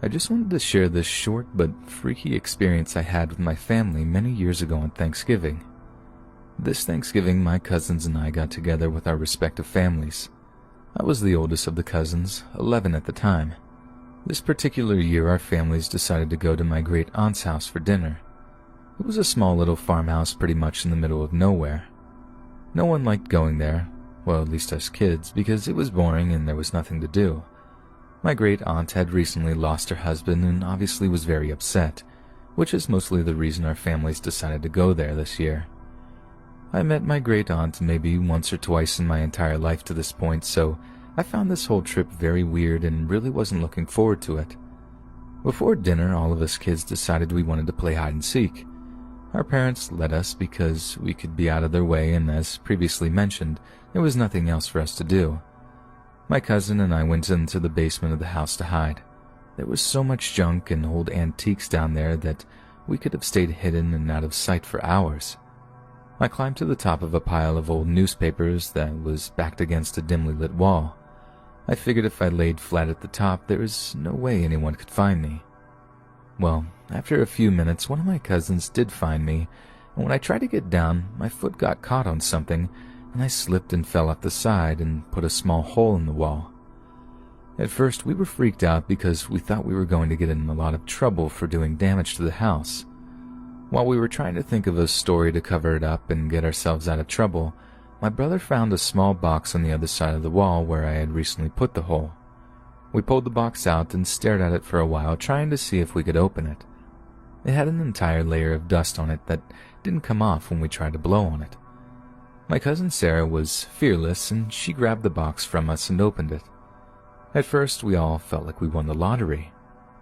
I just wanted to share this short but freaky experience I had with my family many years ago on Thanksgiving. This Thanksgiving, my cousins and I got together with our respective families. I was the oldest of the cousins, 11 at the time. This particular year, our families decided to go to my great aunt's house for dinner. It was a small little farmhouse pretty much in the middle of nowhere. No one liked going there, well, at least us kids, because it was boring and there was nothing to do. My great aunt had recently lost her husband and obviously was very upset, which is mostly the reason our families decided to go there this year. I met my great aunt maybe once or twice in my entire life to this point, so I found this whole trip very weird and really wasn't looking forward to it. Before dinner, all of us kids decided we wanted to play hide and seek. Our parents let us because we could be out of their way, and as previously mentioned, there was nothing else for us to do. My cousin and I went into the basement of the house to hide. There was so much junk and old antiques down there that we could have stayed hidden and out of sight for hours. I climbed to the top of a pile of old newspapers that was backed against a dimly lit wall. I figured if I laid flat at the top, there was no way anyone could find me. Well, after a few minutes, one of my cousins did find me, and when I tried to get down, my foot got caught on something, and I slipped and fell off the side and put a small hole in the wall. At first, we were freaked out because we thought we were going to get in a lot of trouble for doing damage to the house. While we were trying to think of a story to cover it up and get ourselves out of trouble, my brother found a small box on the other side of the wall where I had recently put the hole. We pulled the box out and stared at it for a while, trying to see if we could open it. It had an entire layer of dust on it that didn't come off when we tried to blow on it. My cousin Sarah was fearless, and she grabbed the box from us and opened it. At first, we all felt like we won the lottery.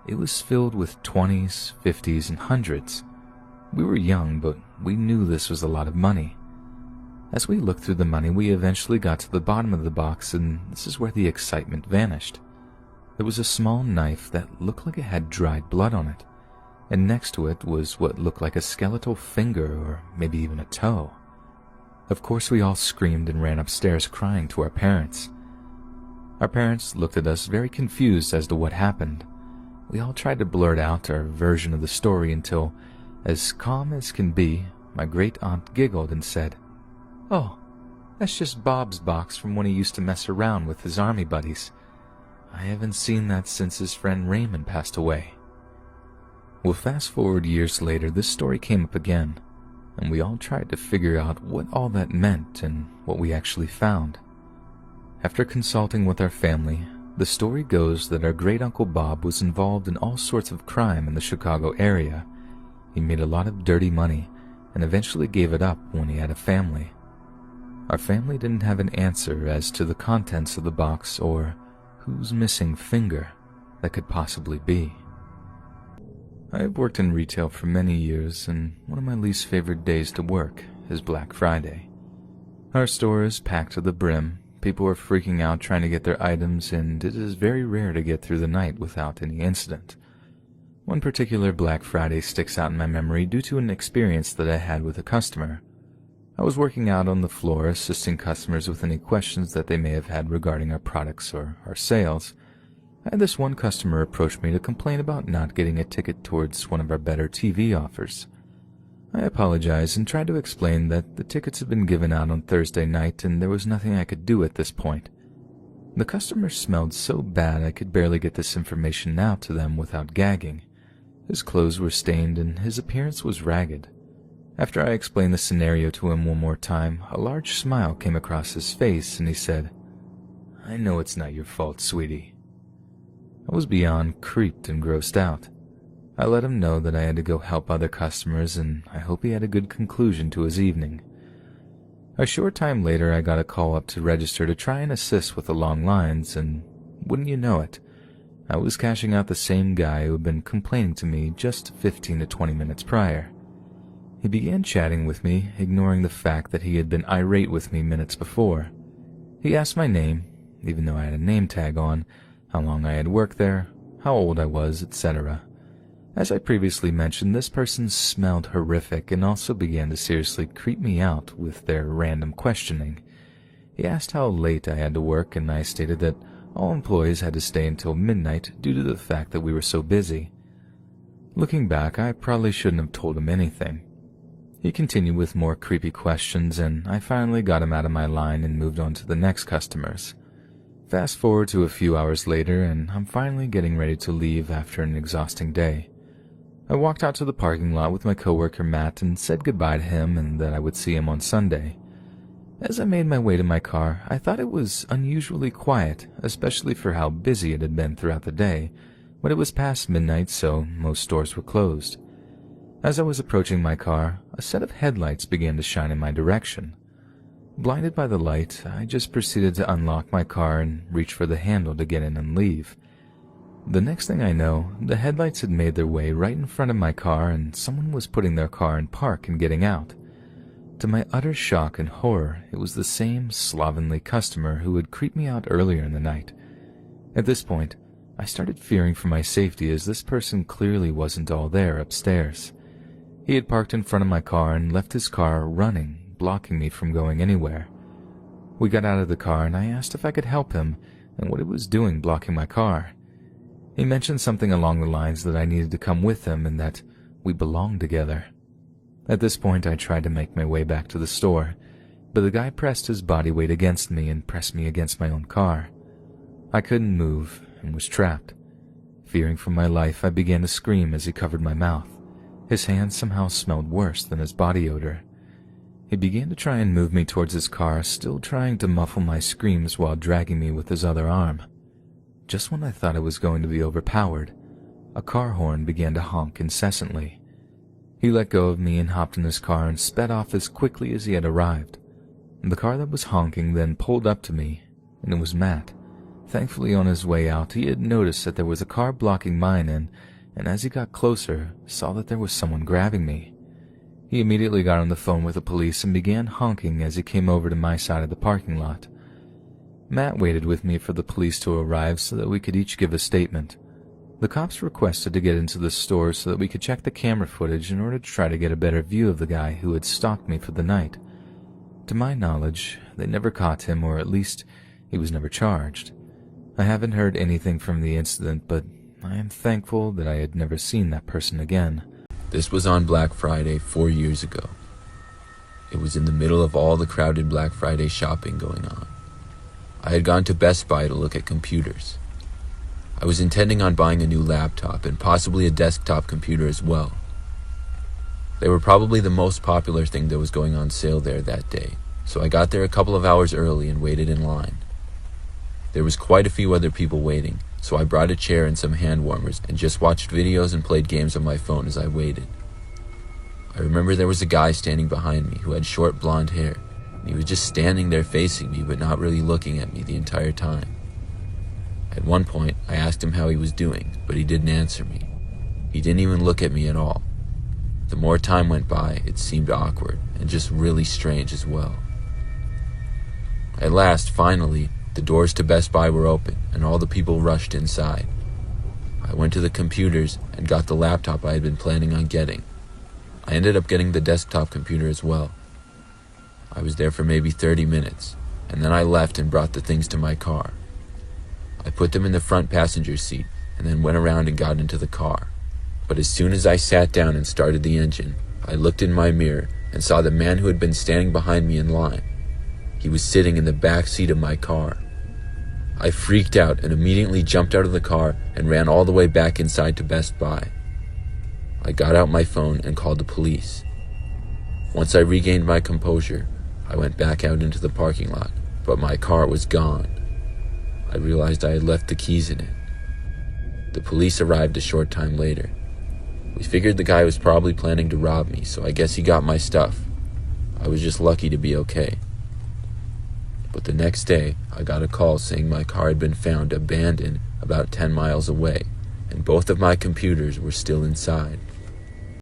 It was filled with 20s, 50s, and hundreds. We were young, but we knew this was a lot of money. As we looked through the money, we eventually got to the bottom of the box, and this is where the excitement vanished. There was a small knife that looked like it had dried blood on it, and next to it was what looked like a skeletal finger or maybe even a toe. Of course, we all screamed and ran upstairs crying to our parents. Our parents looked at us very confused as to what happened. We all tried to blurt out our version of the story until, as calm as can be, my great-aunt giggled and said, "Oh, that's just Bob's box from when he used to mess around with his army buddies. I haven't seen that since his friend Raymond passed away." Well, fast forward years later, this story came up again, and we all tried to figure out what all that meant and what we actually found. After consulting with our family, the story goes that our great-uncle Bob was involved in all sorts of crime in the Chicago area. He made a lot of dirty money and eventually gave it up when he had a family. Our family didn't have an answer as to the contents of the box or whose missing finger that could possibly be. I have worked in retail for many years, and one of my least favorite days to work is Black Friday. Our store is packed to the brim. People are freaking out trying to get their items, and it is very rare to get through the night without any incident. One particular Black Friday sticks out in my memory due to an experience that I had with a customer. I was working out on the floor assisting customers with any questions that they may have had regarding our products or our sales. I had this one customer approach me to complain about not getting a ticket towards one of our better TV offers. I apologized and tried to explain that the tickets had been given out on Thursday night and there was nothing I could do at this point. The customer smelled so bad I could barely get this information out to them without gagging. His clothes were stained and his appearance was ragged. After I explained the scenario to him one more time, a large smile came across his face and he said, "I know it's not your fault, sweetie." I was beyond creeped and grossed out. I let him know that I had to go help other customers, and I hope he had a good conclusion to his evening. A short time later, I got a call up to register to try and assist with the long lines, and wouldn't you know it, I was cashing out the same guy who had been complaining to me just 15 to 20 minutes prior. He began chatting with me, ignoring the fact that he had been irate with me minutes before. He asked my name, even though I had a name tag on, how long I had worked there, how old I was, etc. As I previously mentioned, this person smelled horrific and also began to seriously creep me out with their random questioning. He asked how late I had to work, and I stated that All employees had to stay until midnight due to the fact that we were so busy. Looking back, I probably shouldn't have told him anything. He continued with more creepy questions, and I finally got him out of my line and moved on to the next customers. Fast forward to a few hours later, and I'm finally getting ready to leave after an exhausting day. I walked out to the parking lot with my coworker Matt and said goodbye to him and that I would see him on Sunday. As I made my way to my car, I thought it was unusually quiet, especially for how busy it had been throughout the day, but it was past midnight, so most stores were closed. As I was approaching my car, a set of headlights began to shine in my direction. Blinded by the light, I just proceeded to unlock my car and reach for the handle to get in and leave. The next thing I know, the headlights had made their way right in front of my car and someone was putting their car in park and getting out. To my utter shock and horror, it was the same slovenly customer who had creeped me out earlier in the night. At this point, I started fearing for my safety as this person clearly wasn't all there upstairs. He had parked in front of my car and left his car running, blocking me from going anywhere. We got out of the car and I asked if I could help him and what it was doing blocking my car. He mentioned something along the lines that I needed to come with him and that we belonged together. At this point, I tried to make my way back to the store, but the guy pressed his body weight against me and pressed me against my own car. I couldn't move and was trapped. Fearing for my life, I began to scream as he covered my mouth. His hands somehow smelled worse than his body odor. He began to try and move me towards his car, still trying to muffle my screams while dragging me with his other arm. Just when I thought I was going to be overpowered, a car horn began to honk incessantly. He let go of me and hopped in his car and sped off as quickly as he had arrived. The car that was honking then pulled up to me, and it was Matt. Thankfully, on his way out, he had noticed that there was a car blocking mine and as he got closer, saw that there was someone grabbing me. He immediately got on the phone with the police and began honking as he came over to my side of the parking lot. Matt waited with me for the police to arrive so that we could each give a statement. The cops requested to get into the store so that we could check the camera footage in order to try to get a better view of the guy who had stalked me for the night. To my knowledge, they never caught him, or at least he was never charged. I haven't heard anything from the incident, but I am thankful that I had never seen that person again. This was on Black Friday 4 years ago. It was in the middle of all the crowded Black Friday shopping going on. I had gone to Best Buy to look at computers. I was intending on buying a new laptop and possibly a desktop computer as well. They were probably the most popular thing that was going on sale there that day, so I got there a couple of hours early and waited in line. There was quite a few other people waiting, so I brought a chair and some hand warmers and just watched videos and played games on my phone as I waited. I remember there was a guy standing behind me who had short blonde hair, and he was just standing there facing me but not really looking at me the entire time. At one point, I asked him how he was doing, but he didn't answer me. He didn't even look at me at all. The more time went by, it seemed awkward and just really strange as well. At last, finally, the doors to Best Buy were open and all the people rushed inside. I went to the computers and got the laptop I had been planning on getting. I ended up getting the desktop computer as well. I was there for maybe 30 minutes, and then I left and brought the things to my car. I put them in the front passenger seat and then went around and got into the car. But as soon as I sat down and started the engine, I looked in my mirror and saw the man who had been standing behind me in line. He was sitting in the back seat of my car. I freaked out and immediately jumped out of the car and ran all the way back inside to Best Buy. I got out my phone and called the police. Once I regained my composure, I went back out into the parking lot, but my car was gone. I realized I had left the keys in it. The police arrived a short time later. We figured the guy was probably planning to rob me, so I guess he got my stuff. I was just lucky to be okay. But the next day, I got a call saying my car had been found abandoned about 10 miles away, and both of my computers were still inside.